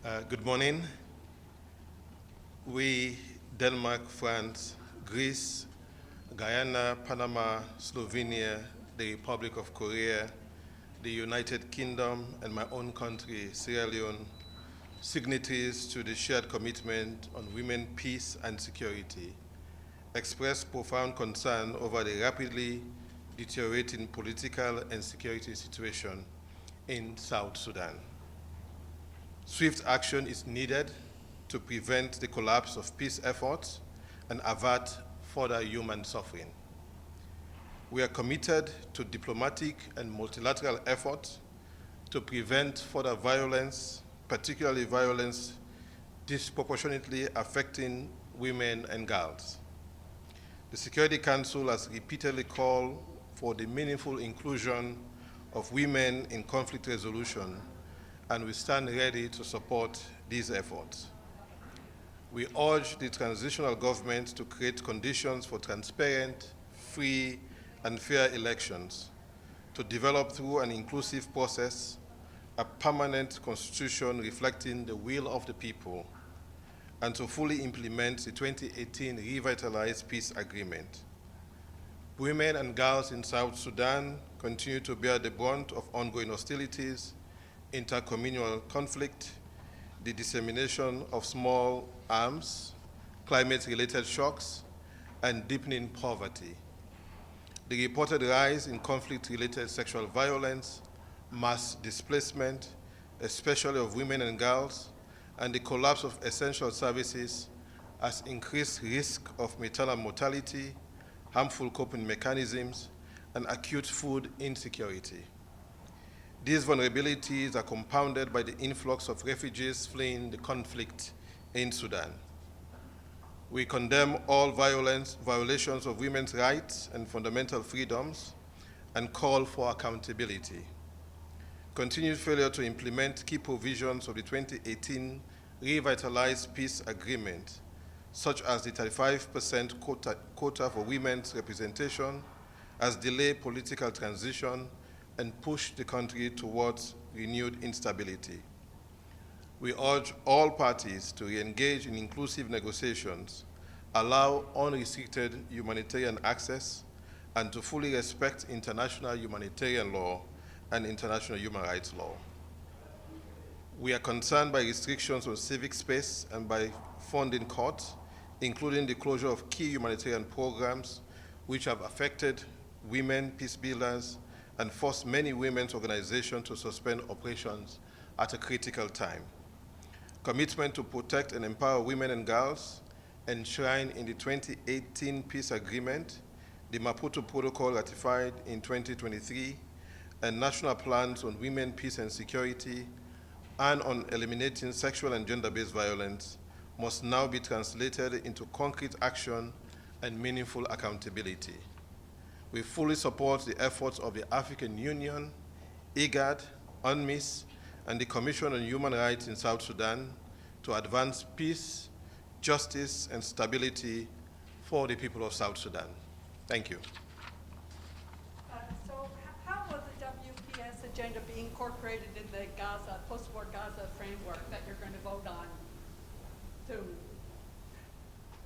Good morning. We, Denmark, France, Greece, Guyana, Panama, Slovenia, the Republic of Korea, the United Kingdom, and my own country, Sierra Leone, signatories to the shared commitment on women, peace, and security, express profound concern over the rapidly deteriorating political and security situation in South Sudan. Swift action is needed to prevent the collapse of peace efforts and avert further human suffering. We are committed to diplomatic and multilateral efforts to prevent further violence, particularly violence disproportionately affecting women and girls. The Security Council has repeatedly called for the meaningful inclusion of women in conflict resolution, and we stand ready to support these efforts. We urge the transitional government to create conditions for transparent, free, and fair elections, to develop through an inclusive process a permanent constitution reflecting the will of the people, and to fully implement the 2018 Revitalized Peace Agreement. Women and girls in South Sudan continue to bear the brunt of ongoing hostilities, intercommunal conflict, the dissemination of small arms, climate-related shocks, and deepening poverty. The reported rise in conflict-related sexual violence, mass displacement, especially of women and girls, and the collapse of essential services has increased risk of maternal mortality, harmful coping mechanisms, and acute food insecurity. These vulnerabilities are compounded by the influx of refugees fleeing the conflict in Sudan. We condemn all violations of women's rights and fundamental freedoms and call for accountability. Continued failure to implement key provisions of the 2018 Revitalized Peace Agreement, such as the 35% quota for women's representation, has delayed political transition and pushed the country towards renewed instability. We urge all parties to re-engage in inclusive negotiations, allow unrestricted humanitarian access, and to fully respect international humanitarian law and international human rights law. We are concerned by restrictions on civic space and by funding cuts, including the closure of key humanitarian programs which have affected women peacebuilders and forced many women's organizations to suspend operations at a critical time. Commitment to protect and empower women and girls, enshrined in the 2018 Peace Agreement, the Maputo Protocol ratified in 2023, and national plans on women, peace and security, and on eliminating sexual and gender-based violence must now be translated into concrete action and meaningful accountability. We fully support the efforts of the African Union, IGAD, UNMISS, and the Commission on Human Rights in South Sudan to advance peace, justice, and stability for the people of South Sudan. Thank you. So how will the WPS agenda be incorporated in the Gaza, post-war Gaza framework that you're going to vote on soon?